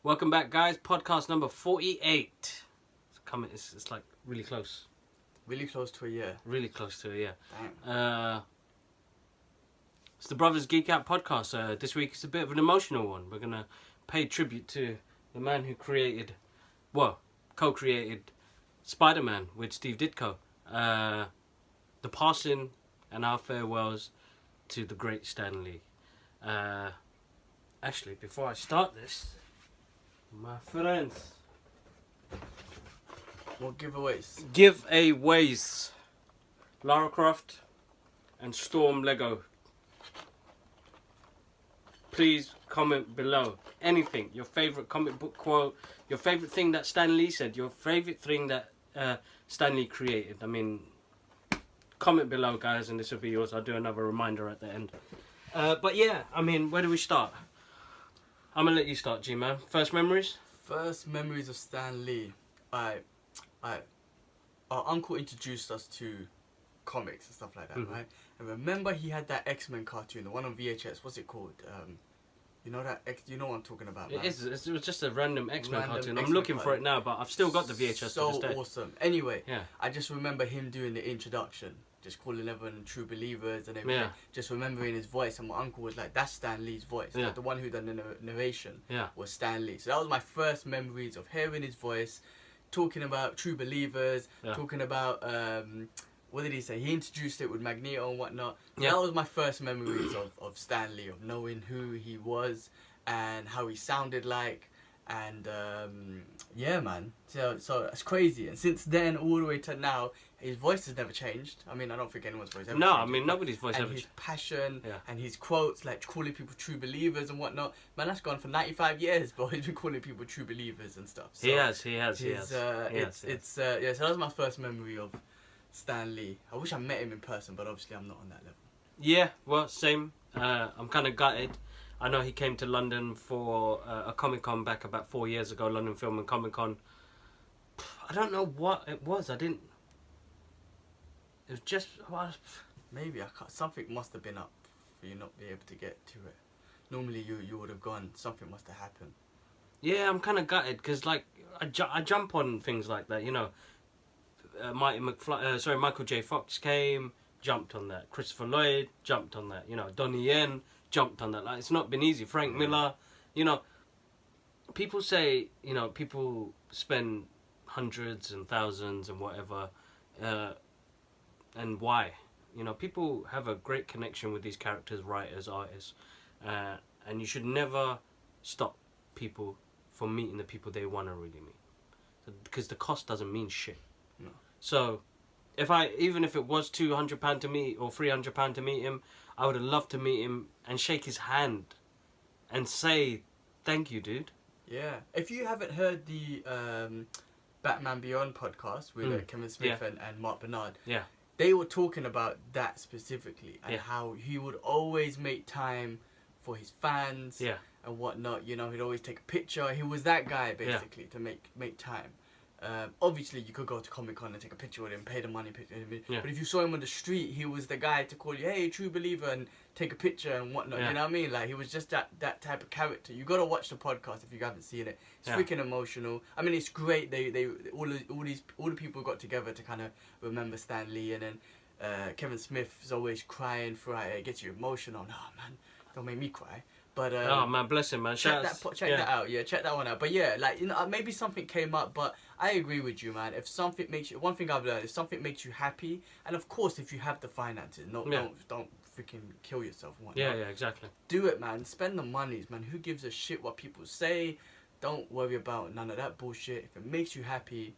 Welcome back, guys. Podcast number 48. It's coming. It's like really close. Really close to a year. Really close to a year. Damn. It's the Brothers Geek Out podcast. This week it's a bit of an emotional one. We're gonna pay tribute to the man who co-created Spider-Man with Steve Ditko. The passing and our farewells to the great Stan Lee. Actually, before I start this, my friends. What giveaways? Giveaways. Lara Croft and Storm Lego. Please comment below. Anything. Your favourite comic book quote. Your favourite thing that Stan Lee said. Your favourite thing that Stan Lee created. I mean, comment below, guys, and this will be yours. I'll do another reminder at the end. But yeah, I mean, where do we start? I'm going to let you start, G-Man. First memories? First memories of Stan Lee. Our uncle introduced us to comics and stuff like that, right? And remember he had that X-Men cartoon, the one on VHS. What's it called? You know what I'm talking about, man? It was just a random X-Men cartoon. I'm X-Men looking for it now, but I've still got the VHS so to this day. Awesome. Anyway, yeah. I just remember him doing the introduction, just calling everyone true believers and everything. Yeah. Just remembering his voice, and my uncle was like, "That's Stan Lee's voice." Yeah. Like, the one who done the narration Yeah. was Stan Lee. So that was my first memories of hearing his voice, talking about true believers, talking about what did he say? He introduced it with Magneto and whatnot. So that was my first memories of Stan Lee, of knowing who he was and how he sounded like. And yeah, man. So it's crazy. And since then, all the way to now, his voice has never changed. I mean, I don't think anyone's voice ever changed. I mean, nobody's voice ever changed. And his passion and his quotes, like calling people true believers and whatnot. Man, that's gone for 95 years, bro. He's been calling people true believers and stuff. So He has. So that was my first memory of Stan Lee. I wish I met him in person, but obviously I'm not on that level. Yeah, well, same. I'm kind of gutted. I know he came to London for a Comic-Con back about 4 years ago, London Film and Comic-Con. I don't know what it was. It was just... Maybe something must have been up for you not be able to get to it. Normally you would have gone. Something must have happened. Yeah, I'm kind of gutted because like I jump on things like that, you know. Michael J. Fox came, jumped on that. Christopher Lloyd jumped on that. You know, Donnie Yen jumped on that. Like, it's not been easy. Frank Miller, you know. People say, you know, people spend hundreds and thousands and whatever, and why? You know, people have a great connection with these characters, writers, artists, and you should never stop people from meeting the people they want to really meet, because the cost doesn't mean shit. No. So, even if it was £200 to meet or £300 to meet him, I would have loved to meet him and shake his hand and say, "Thank you, dude." Yeah. If you haven't heard the Batman Beyond podcast with Kevin Smith and Mark Bernard, they were talking about that specifically and how he would always make time for his fans and whatnot. You know, he'd always take a picture. He was that guy basically to make time. Obviously, you could go to Comic-Con and take a picture with him, pay the money, but if you saw him on the street, he was the guy to call you, "Hey, true believer," and take a picture and whatnot. You know what I mean? Like, he was just that type of character. You got to watch the podcast if you haven't seen it. It's freaking emotional. I mean, it's great. They all the people got together to kind of remember Stan Lee, and then Kevin Smith is always crying throughout it. It gets you emotional. No, man, don't make me cry. But oh man, bless him, man. Check that out. Yeah, check that one out. But yeah, like, you know, maybe something came up, but I agree with you, man. If something makes you, one thing I've learned, if something makes you happy, and of course, if you have the finances, don't freaking kill yourself. And whatnot. Yeah, exactly. Do it, man. Spend the monies, man. Who gives a shit what people say? Don't worry about none of that bullshit. If it makes you happy,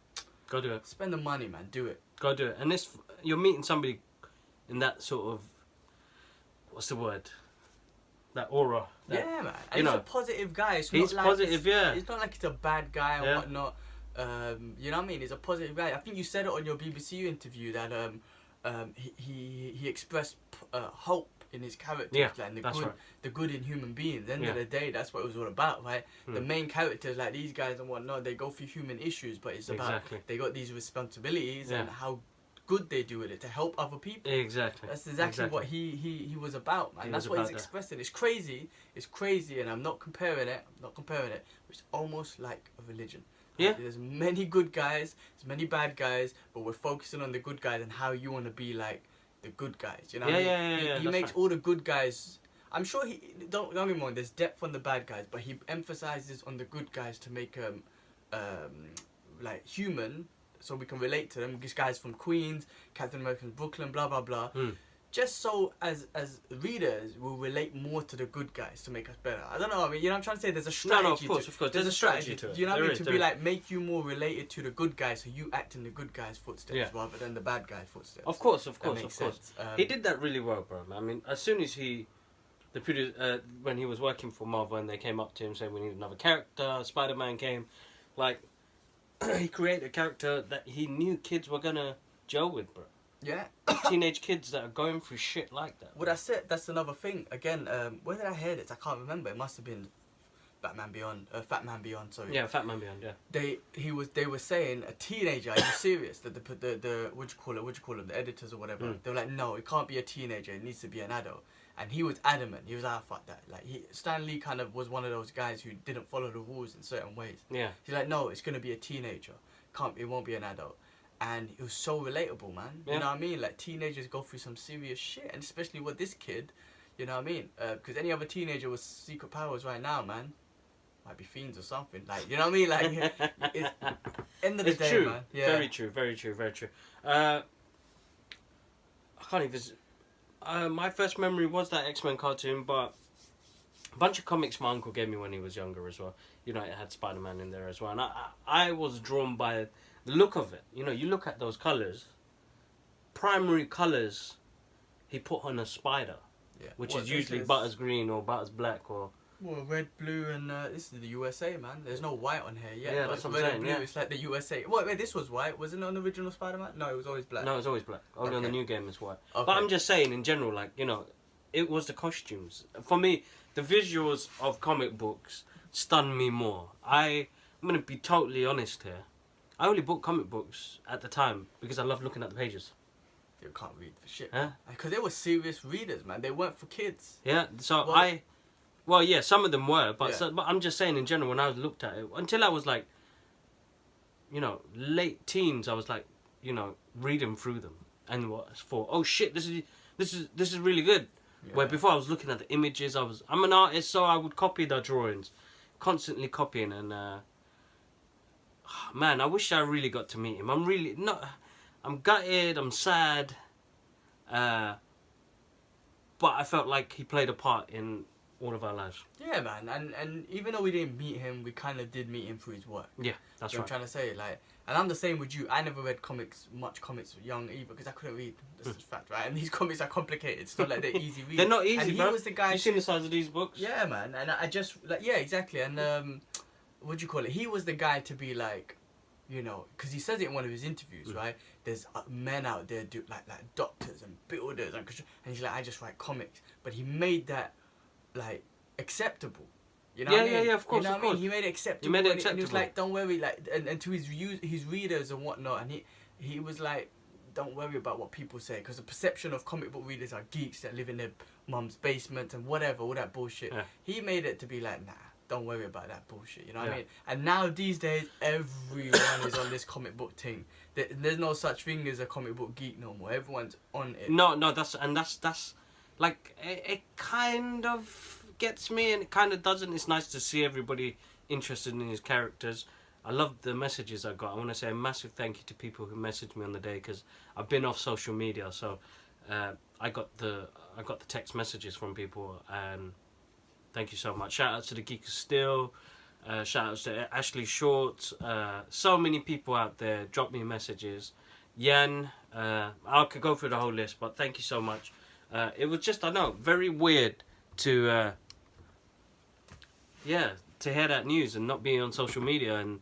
go do it. Spend the money, man. Do it. Go do it. And you're meeting somebody in that sort of, what's the word? That aura. Man. And he's a positive guy. He's positive, It's not like he's a bad guy or whatnot. You know what I mean? He's a positive guy. I think you said it on your BBC interview that he expressed hope in his characters, like, the good in human beings. At the end of the day, that's what it was all about, right? The main characters, like these guys and whatnot, they go through human issues, but it's about they got these responsibilities and how good they do with it to help other people. Exactly. That's exactly what he was about, man. That's what he's expressing. It's crazy, and I'm not comparing it. It's almost like a religion. Yeah. There's many good guys, there's many bad guys, but we're focusing on the good guys and how you want to be like the good guys. You know what I mean? He makes all the good guys. I'm sure he don't get me wrong. There's depth on the bad guys, but he emphasizes on the good guys to make like human, so we can relate to them. This guy's from Queens, Captain America's Brooklyn, blah blah blah. Just so as readers we'll relate more to the good guys to make us better. I don't know. I mean, you know what I'm trying to say? There's a strategy. No, of course. There's a strategy to it. You know what I mean? To be like make you more related to the good guys, so you act in the good guys' footsteps rather than the bad guys' footsteps. Of course. He did that really well, bro. I mean, as soon as the producer, when he was working for Marvel and they came up to him saying we need another character, Spider-Man came, like he created a character that he knew kids were gonna gel with, bro. Yeah. Teenage kids that are going through shit like that. Well, that's it. That's another thing. Again, where did I hear this? I can't remember. It must have been Fat Man Beyond. Sorry. Yeah, Fat Man Beyond. Yeah. They were saying a teenager. Are you serious? That the what you call them? The editors or whatever. They were like, no, it can't be a teenager. It needs to be an adult. And he was adamant. He was like, fuck that. Like Stan Lee kind of was one of those guys who didn't follow the rules in certain ways. Yeah. He's like, no, it's gonna be a teenager. It won't be an adult. And it was so relatable, man. Yeah. You know what I mean? Like, teenagers go through some serious shit. And especially with this kid, you know what I mean? Because any other teenager with secret powers right now, man, might be fiends or something. Like, you know what I mean? Like, it's end of the day, true. Man. Yeah. Very true. I can't even... my first memory was that X-Men cartoon, but a bunch of comics my uncle gave me when he was younger as well. You know, it had Spider-Man in there as well. And I was drawn by... the look of it. You know, you look at those colours, primary colours he put on a spider, which is usually Butters green or Butters black or... Well, red, blue, and this is the USA, man. There's no white on here yet. Yeah, but that's what red I'm and saying, blue, it's like the USA. Wait, this was white. Wasn't it on the original Spider-Man? No, it was always black. No, it was always black. Only on the new game it's white. Okay. But I'm just saying, in general, like, you know, it was the costumes. For me, the visuals of comic books stun me more. I'm going to be totally honest here. I only bought comic books at the time because I love looking at the pages. You can't read for shit. Huh? Because they were serious readers, man. They weren't for kids. Yeah, so well, yeah, some of them were, but but I'm just saying in general, when I looked at it, until I was like, you know, late teens, I was like, you know, reading through them and oh shit, this is really good. Yeah. Where before I was looking at the images, I'm an artist, so I would copy the drawings, constantly copying, and man, I wish I really got to meet him. I'm gutted, I'm sad, but I felt like he played a part in all of our lives. Yeah, man, and even though we didn't meet him, we kind of did meet him through his work. Yeah, that's right. I'm trying to say, like, and I'm the same with you. I never read much comics young either, because I couldn't read. That's just fact, right? And these comics are complicated. It's not like they're easy reading. They're not easy, and he bro. was the guy. You seen the size of these books? Yeah, man, and I just exactly. And what do you call it? He was the guy to be like, you know, because he says it in one of his interviews, right? There's men out there like doctors and builders and he's like, I just write comics, but he made that like acceptable. You know what I mean? Yeah, of course, you know what I mean? He made it acceptable. And he was like, don't worry, like, and to his readers and whatnot, and he was like, don't worry about what people say, because the perception of comic book readers are geeks that live in their mum's basement and whatever, all that bullshit. Yeah. He made it to be like, nah, don't worry about that bullshit, you know what I mean? And now these days, everyone is on this comic book thing. There's no such thing as a comic book geek no more. Everyone's on it. No, that's like, it kind of gets me and it kind of doesn't. It's nice to see everybody interested in his characters. I love the messages I got. I want to say a massive thank you to people who messaged me on the day, because I've been off social media, so I got the text messages from people, and thank you so much. Shout out to the Geek still. Shout out to Ashley Short. So many people out there drop me messages. Yan, I could go through the whole list, but thank you so much. It was just, I know, very weird to hear that news and not be on social media. And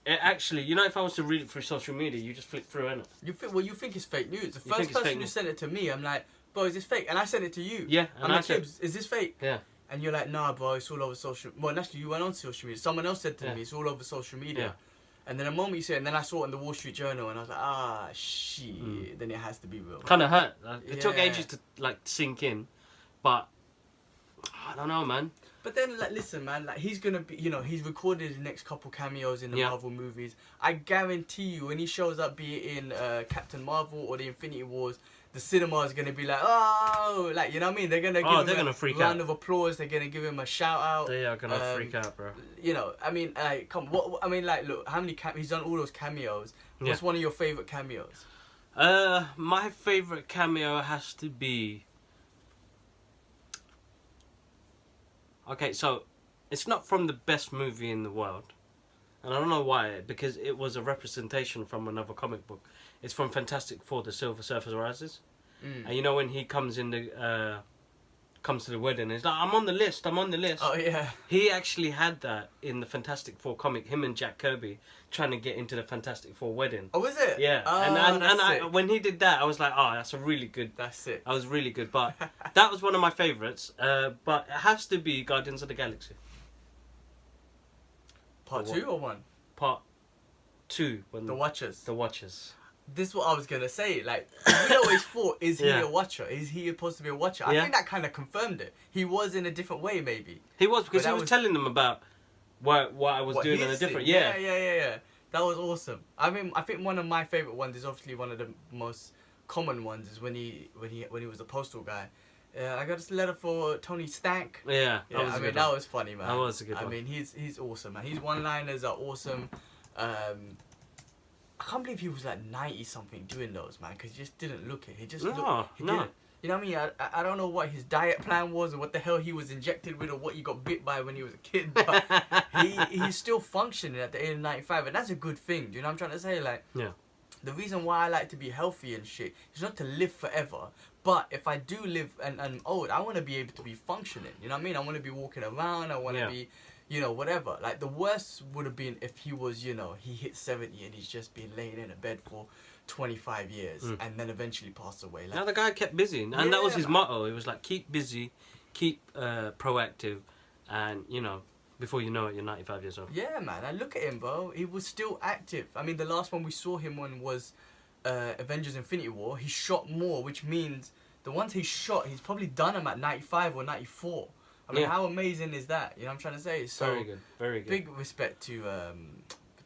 it actually, you know, if I was to read it through social media, you just flick through, innit? You think it's fake news. The first person who sent it to me, I'm like, bro, is this fake? And I sent it to you. Yeah, and I'm like, is this fake? Yeah. And you're like, nah, bro, it's all over social... Well, actually, you went on social media. Someone else said to me, it's all over social media. And then the moment you say it, and then I saw it in the Wall Street Journal, and I was like, shit, then it has to be real. Kind of hurt. It took ages to like sink in, but I don't know, man. But then, like, listen, man, like, he's gonna be, he's recorded his next couple cameos in the Marvel movies. I guarantee you, when he shows up, be it in Captain Marvel or the Infinity Wars, the cinema is gonna be like, oh, like, you know what I mean? They're gonna give him a round of applause. They're gonna give him a shout out. They are gonna freak out, bro. I mean, like, look, how many he's done all those cameos. What's one of your favorite cameos? My favorite cameo has to be. Okay, so it's not from the best movie in the world, and I don't know why, because it was a representation from another comic book. It's from Fantastic Four: The Silver Surfer Rises, and you know when he comes in the comes to the wedding, he's like, I'm on the list. Oh yeah. He actually had that in the Fantastic Four comic. Him and Jack Kirby trying to get into the Fantastic Four wedding. Oh, was it? Yeah. Oh, when he did that, I was like, oh, that's a really good. That's it. I was really good, but that was one of my favorites. But it has to be Guardians of the Galaxy. Part 2 or 1? Part 2. The Watchers. The Watchers. This is what I was gonna say. Like, we always thought, is he a Watcher? Is he supposed to be a Watcher? I think that kind of confirmed it. He was in a different way, maybe. He was, because he was telling them about what I was doing in a different. Yeah. That was awesome. I mean, I think one of my favorite ones is obviously one of the most common ones is when he was a postal guy. I got this letter for Tony Stank. Yeah, that was funny, man. That was a good one. I mean, he's awesome, man. His one-liners are awesome. I can't believe he was like 90 something doing those, man, because he just didn't look it. He just didn't. You know what I mean? I don't know what his diet plan was or what the hell he was injected with or what he got bit by when he was a kid, but he's still functioning at the age of 95, and that's a good thing. Do you know what I'm trying to say? Like, the reason why I like to be healthy and shit is not to live forever, but if I do live and I'm old, I want to be able to be functioning. You know what I mean? I want to be walking around. I want to be, whatever. Like, the worst would have been if he was, he hit 70 and he's just been laying in a bed for 25 years and then eventually passed away. Like, now the guy kept busy, and that was his motto. It was like, keep busy, keep proactive, and, before you know it, you're 95 years old. Yeah, man. And look at him, bro. He was still active. I mean, the last one we saw him on was Avengers Infinity War. He shot more, which means the ones he shot, he's probably done them at 95 or 94. I mean, how amazing is that? You know what I'm trying to say? So, very good, very good. Big respect to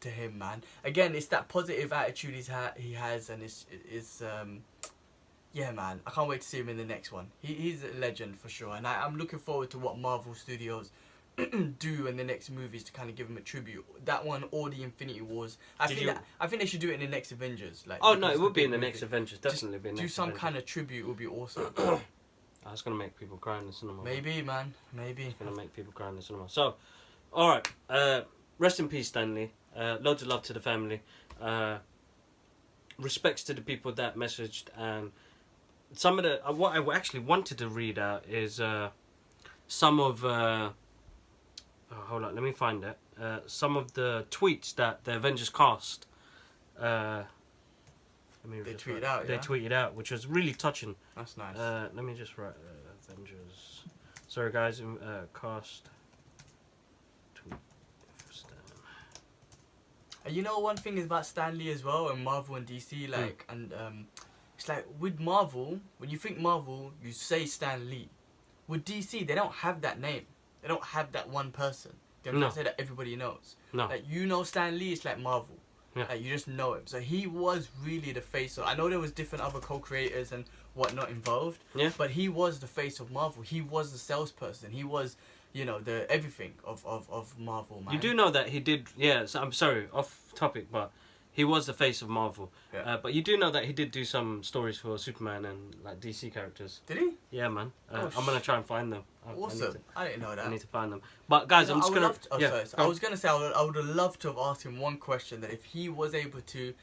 him, man. Again, it's that positive attitude he has, and it's yeah, man. I can't wait to see him in the next one. He's a legend for sure, and I'm looking forward to what Marvel Studios do in the next movies to kind of give him a tribute. That one or the Infinity Wars. I think they should do it in the next Avengers. Like, oh no, it would be in the next Avengers. Definitely be in the next Avengers. Do some kind of tribute would be awesome. That's gonna make people cry in the cinema. Maybe, man. Maybe. It's gonna make people cry in the cinema. So, all right. Rest in peace, Stanley. Loads of love to the family. Respects to the people that messaged, and some of the what I actually wanted to read out is some of. Hold on, let me find it. Some of the tweets that the Avengers cast. They tweeted out. They tweeted out, which was really touching. That's nice. Let me just write Avengers. Sorry, guys. Cast. Tweet. And you know, one thing is about Stan Lee as well, and Marvel and DC, like, and it's like with Marvel, when you think Marvel, you say Stan Lee. With DC, they don't have that name. They don't have that one person. They don't say that everybody knows. No. Like, Stan Lee is like Marvel. Yeah. Like, you just know him. So he was really the face of... I know there was different other co-creators and whatnot involved. Yeah. But he was the face of Marvel. He was the salesperson. He was, the everything of Marvel, man. You do know that he did... Yeah, so I'm sorry, off topic, but he was the face of Marvel. Yeah. But you do know that he did do some stories for Superman and, like, DC characters. Did he? Yeah, man. I'm going to try and find them. Awesome. I didn't know that. I need to find them. But, guys, I'm just going to... I was going to say, I would have loved to have asked him one question, that if he was able to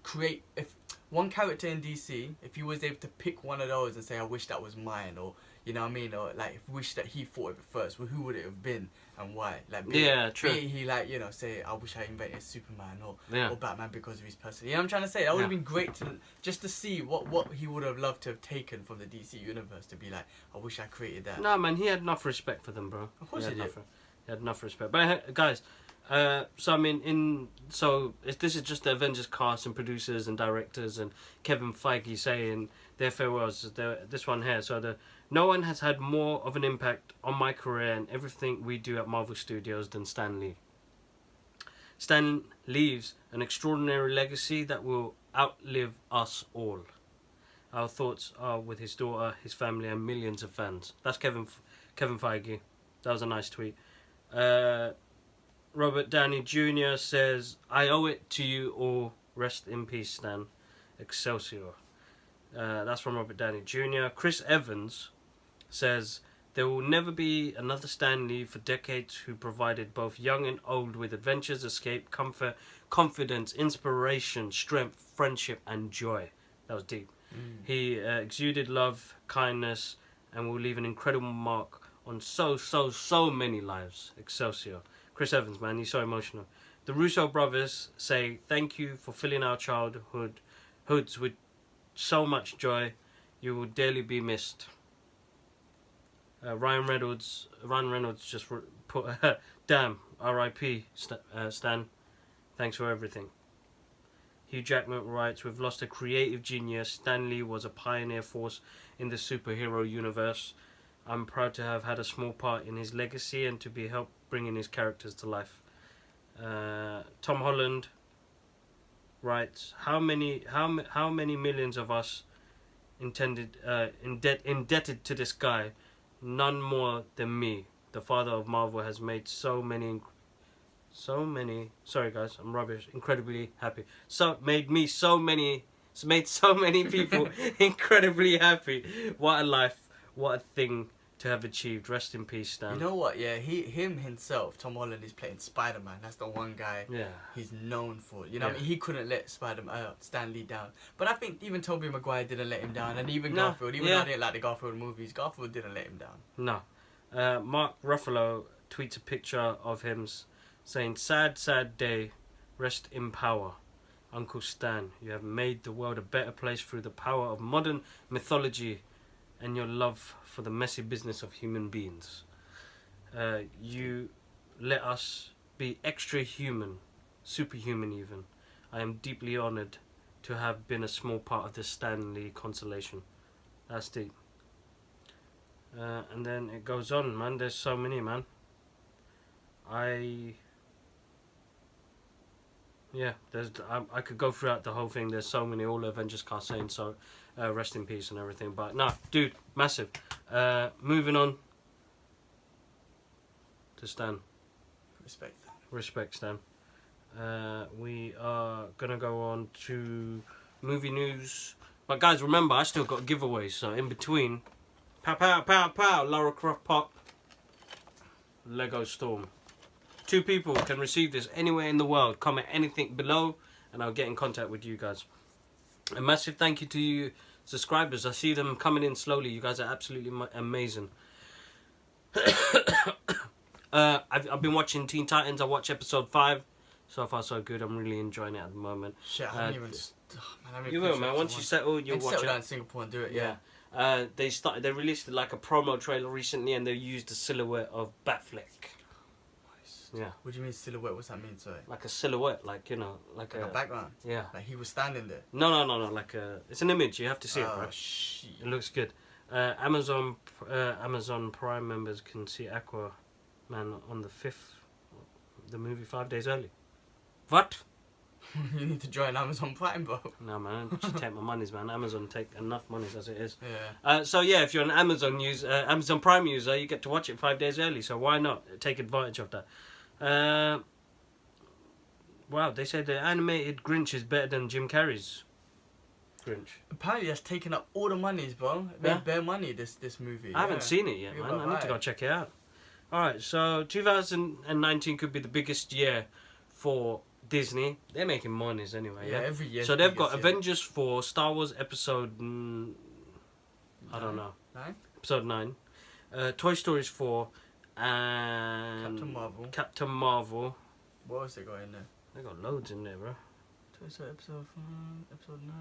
create... if one character in DC, if he was able to pick one of those and say, I wish that was mine, or... You know what I mean? Or, like, wish that he thought of it first. Well, who would it have been and why? Like, true. He, like, say, I wish I invented Superman or Batman because of his person. You know what I'm trying to say? That would have been great to see what he would have loved to have taken from the DC universe, to be like, I wish I created that. No, man, he had enough respect for them, bro. Of course he did. He had enough respect. But, guys, So I mean, this is just the Avengers cast and producers and directors and Kevin Feige saying their farewells. This one here. So no one has had more of an impact on my career and everything we do at Marvel Studios than Stan Lee. Stan leaves an extraordinary legacy that will outlive us all. Our thoughts are with his daughter, his family, and millions of fans. That's Kevin Feige. That was a nice tweet. Robert Downey Jr. says, I owe it to you all. Rest in peace, Stan. Excelsior. That's from Robert Downey Jr. Chris Evans says, there will never be another Stan Lee for decades who provided both young and old with adventures, escape, comfort, confidence, inspiration, strength, friendship, and joy. That was deep. He exuded love, kindness, and will leave an incredible mark on so many lives. Excelsior. Chris Evans, man, he's so emotional. The Russo brothers say, thank you for filling our childhoods with so much joy. You will dearly be missed. Ryan Reynolds just put, damn, R.I.P. Stan. Thanks for everything. Hugh Jackman writes, we've lost a creative genius. Stan Lee was a pioneer force in the superhero universe. I'm proud to have had a small part in his legacy and to be helped bringing his characters to life. Tom Holland writes, how many millions of us indebted to this guy? None more than me. The father of Marvel has made so many. Sorry guys, I'm rubbish. Incredibly happy. Made so many people incredibly happy. What a life! What a thing to have achieved. Rest in peace, Stan. You know what? Yeah, him himself, Tom Holland is playing Spider-Man. That's the one guy. Yeah. He's known for. You know, what I mean, he couldn't let Stan Lee down. But I think even Tobey Maguire didn't let him down, and even Garfield. Even though I didn't like the Garfield movies, Garfield didn't let him down. No. Mark Ruffalo tweets a picture of him saying, sad day, rest in power. Uncle Stan, you have made the world a better place through the power of modern mythology and your love for the messy business of human beings. You let us be extra human, superhuman even. I am deeply honoured to have been a small part of the Stan Lee constellation. That's deep. And then it goes on, man. There's so many, man. I could go throughout the whole thing. There's so many, all Avengers cast saying so, rest in peace and everything. But no, dude, massive. Moving on to Stan. Respect, Stan. We are gonna go on to movie news. But guys, remember, I still got giveaways. So in between, pow, Lara Croft pop, Lego Storm. 2 people can receive this anywhere in the world. Comment anything below and I'll get in contact with you guys. A massive thank you to you subscribers. I see them coming in slowly. You guys are absolutely amazing. I've been watching Teen Titans. I watched episode 5. So far so good. I'm really enjoying it at the moment. Shit, I haven't even... you will, man. Once you settle, you'll watch it. Settle down in Singapore and do it, yeah. They released like a promo trailer recently and they used the silhouette of Batfleck. Yeah. What do you mean silhouette? What's that mean? Sorry. Like a silhouette, like like a background. Yeah. Like he was standing there. No. Like it's an image. You have to see it, bro. Shit. It looks good. Amazon Prime members can see Aquaman on the 5th. The movie 5 days early. What? You need to join Amazon Prime, bro. No, man. Just take my monies, man. Amazon take enough monies as it is. Yeah. So yeah, if you're an Amazon Prime user, you get to watch it 5 days early. So why not take advantage of that? Wow, they say the animated Grinch is better than Jim Carrey's Grinch. Apparently that's taken up all the monies, bro. It made bare money, this movie. I haven't seen it yet, man. I need to go check it out. Alright, so 2019 could be the biggest year for Disney. They're making monies anyway, yeah? Every year. So they've got Avengers 4, Star Wars Episode... I don't know. 9? Episode 9. Toy Story 4. And Captain Marvel. What else they got in there? They got loads in there, bro. Toy Story Episode 5, Episode 9.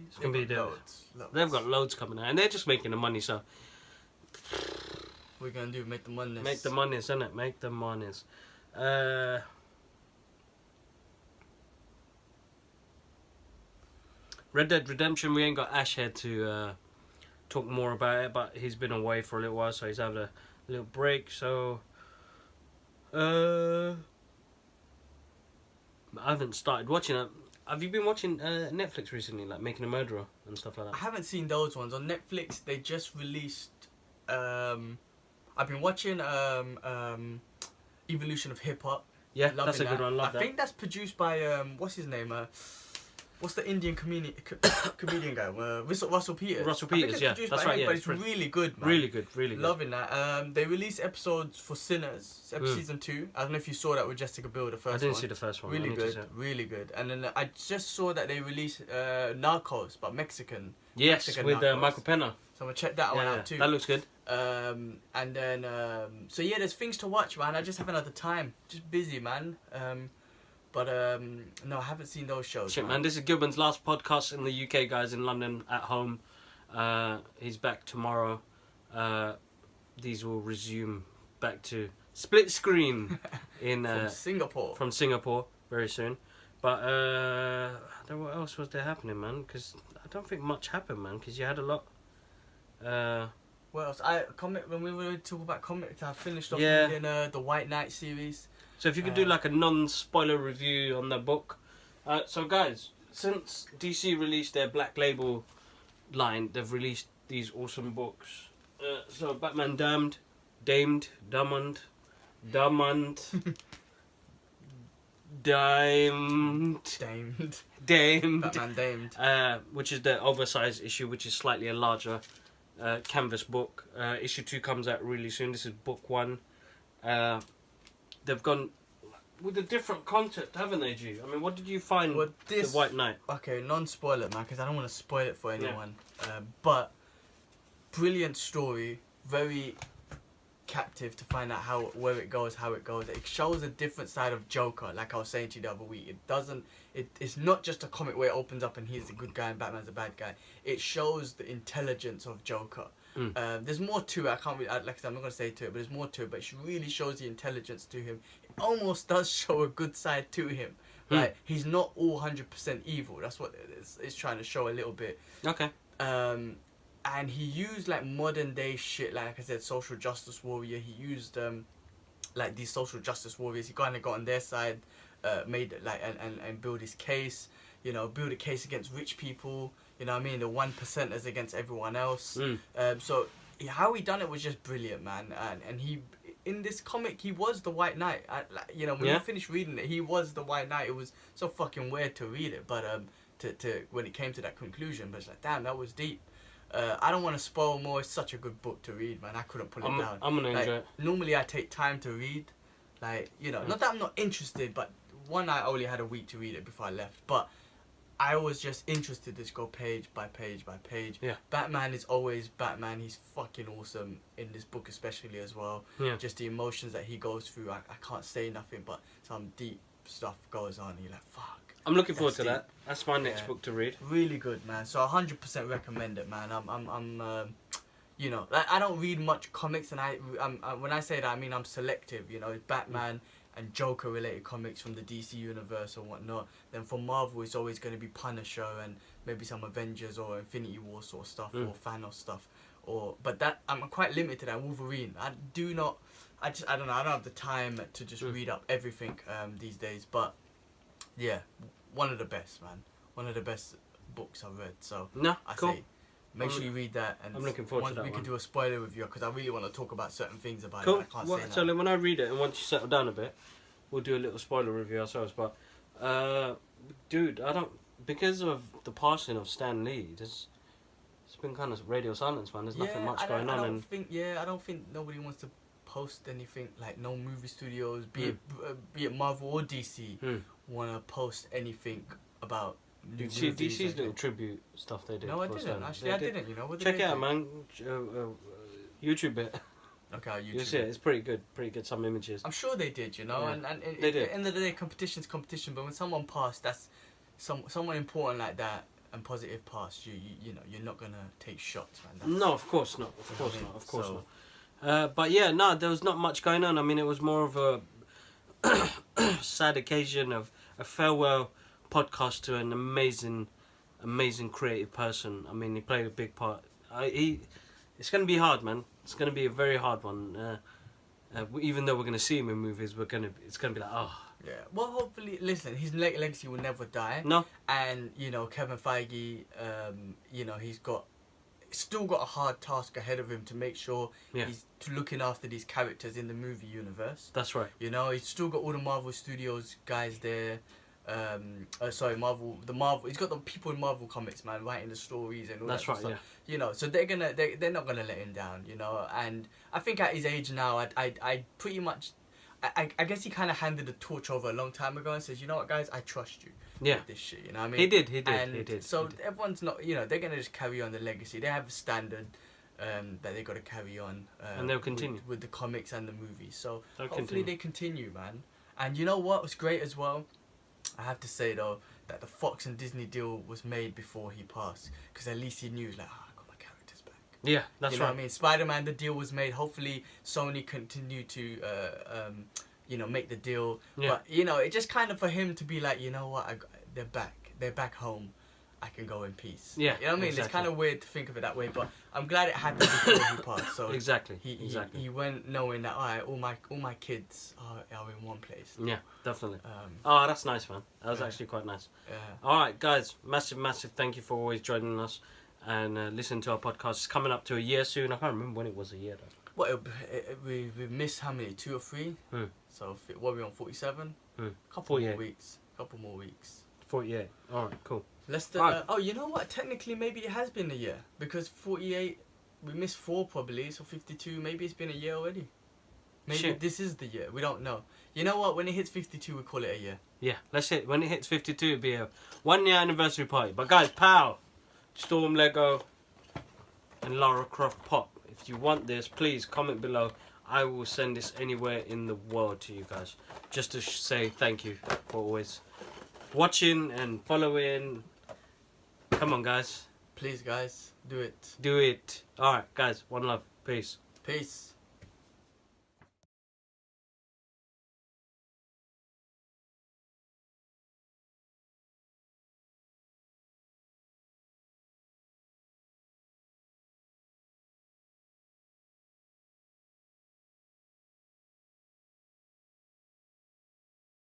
It's gonna be loads. They've got loads coming out, and they're just making the money. So what are we gonna do? Make the monies. Make the monies, innit? Make the monies. Red Dead Redemption, we ain't got Ash here to talk more about it, but he's been away for a little while, so he's having a little break. So, I haven't started watching it. Have you been watching Netflix recently, like Making a Murderer and stuff like that? I haven't seen those ones on Netflix. They just released. I've been watching Evolution of Hip Hop. Yeah, that's a good one. Love that. I think that's produced by what's his name? What's the Indian comedian guy? Russell Peters. Russell Peters, yeah, that's right. Yeah, but it's really good, man. Really good, really good. Loving that. They released episodes for Sinners, season 2. I don't know if you saw that with Jessica Biel, the first one. I didn't see the first one. Really good, really good. And then I just saw that they released Narcos, but Mexican. Yes, Mexican with Narcos. Michael Pena. So I'm gonna check that one out too. That looks good. And then so yeah, there's things to watch, man. I just haven't had the time. Just busy, man. But no, I haven't seen those shows. Shit, man. This is Gilburn's last podcast in the UK, guys, in London at home. He's back tomorrow. These will resume back to split screen in from Singapore very soon. But what else was there happening, man? Because I don't think much happened, man. Because you had a lot. What else? When we were talking about comics, I finished off reading the White Knight series. So if you could do like a non-spoiler review on the book. So guys, since DC released their Black Label line, they've released these awesome books. So Batman Damned, Batman Damed, which is the oversized issue, which is slightly a larger canvas book. Issue 2 comes out really soon. This is book 1. They've gone with a different concept, haven't they, G? I mean, what did you find with the White Knight? Okay, non-spoiler, man, because I don't want to spoil it for anyone. Yeah. But brilliant story, very captive to find out where it goes, how it goes. It shows a different side of Joker, like I was saying to you the other week. It's not just a comic where it opens up and he's the good guy and Batman's the bad guy. It shows the intelligence of Joker. There's more to it. I can't really, like I said, I'm not going to say to it, but there's more to it. But it really shows the intelligence to him. It almost does show a good side to him. Like, he's not all 100% evil. That's what it's trying to show a little bit. Okay. And he used like modern day shit, like I said, social justice warrior. He used like these social justice warriors. He kind of got on their side, made like and build his case. You know, build a case against rich people. You know what I mean? The 1%ers against everyone else. So how he done it was just brilliant, man. And he, in this comic, he was the White Knight. You know, when you finish reading it, he was the White Knight. It was so fucking weird to read it, but to when it came to that conclusion, but it's like, damn, that was deep. I don't want to spoil more. It's such a good book to read, man. I couldn't put it down. I'm gonna enjoy it. Normally, I take time to read. Like, you know, not that I'm not interested, but I only had a week to read it before I left. But I was just interested to just go page by page by page. Yeah. Batman is always Batman. He's fucking awesome in this book, especially as well. Yeah. Just the emotions that he goes through. I can't say nothing, but some deep stuff goes on. And you're like, fuck. I'm looking forward to that. That's my next book to read. Really good, man. So 100% recommend it, man. I'm you know, I don't read much comics, and when I say that, I mean I'm selective. You know, it's Batman and Joker related comics from the DC universe or whatnot. Then for Marvel, it's always going to be Punisher and maybe some Avengers or Infinity War sort of stuff or Thanos stuff. But that I'm quite limited at Wolverine. I don't know. I don't have the time to just read up everything these days. But yeah, one of the best, man. One of the best books I've read. So I say, make sure you read that. And I'm looking forward to that. We can do a spoiler review because I really want to talk about certain things about it. I can't say so when I read it and once you settle down a bit, we'll do a little spoiler review ourselves. But dude, because of the passing of Stan Lee, it's been kind of radio silence, man. There's nothing much going on. I don't think nobody wants to post anything, like no movie studios, be it Marvel or DC, want to post anything about new movies. DC's little tribute stuff they did. No, I didn't. Actually, I didn't. You know, what check it out, man. YouTube it. Okay, YouTube. You'll see it. It's pretty good. Pretty good. Some images. I'm sure they did. You know, and they did. At the end of the day, competition's competition. But when someone passed, that's someone important like that. And positive past, you know, you're not gonna take shots, man. No, of course not. Of course not. But yeah, no, there was not much going on. I mean, it was more of a sad occasion of a farewell podcast to an amazing amazing creative person. I mean, he played a big part. It's going to be hard, man. It's going to be a very hard one. Even though we're going to see him in movies, it's going to be like, oh. Yeah. Well, hopefully, listen, his legacy will never die. No. And, you know, Kevin Feige, you know, he's still got a hard task ahead of him to make sure he's looking after these characters in the movie universe. That's right. You know, he's still got all the Marvel Studios guys there. Marvel. He's got the people in Marvel Comics, man, writing the stories and all that stuff. You know, so they're not gonna let him down. You know, and I think at his age now, I pretty much, I guess he kind of handed the torch over a long time ago and says, you know what, guys, I trust you. With this shit, you know what I mean? He did. So everyone's not, you know, they're gonna just carry on the legacy. They have a standard that they got to carry on. And they'll continue with the comics and the movies. So hopefully they continue, man. And you know what was great as well? I have to say though that the Fox and Disney deal was made before he passed, because at least he knew, like, I got my characters back. Yeah, that's right. You know what I mean? Spider-Man, the deal was made. Hopefully Sony continue to, you know, make the deal. Yeah. But you know, it just kind of for him to be like, you know what, they're back home. I can go in peace. Yeah, you know what I mean? Exactly. It's kind of weird to think of it that way, but I'm glad it happened before he passed. So exactly. He went knowing that all my kids are in one place. Yeah, definitely. Oh, that's nice, man. That was actually quite nice. Yeah. All right, guys. Massive thank you for always joining us and listening to our podcast. It's coming up to a year soon. I can't remember when it was a year though. Well, we've missed how many? 2 or 3? So what are we on? 47? Couple more weeks. 48. All right, cool. Oh, you know what? Technically, maybe it has been a year, because 48, we missed 4 probably, so 52. Maybe it's been a year already. Maybe this is the year. We don't know. You know what? When it hits 52, we call it a year. Yeah, let's hit. When it hits 52, it'll be a 1-year anniversary party. But guys, pow! Storm Lego and Lara Croft Pop. If you want this, please comment below. I will send this anywhere in the world to you guys, just to say thank you for always watching and following. Come on, guys. Please, guys, do it. Do it. All right, guys. One love. Peace. Peace.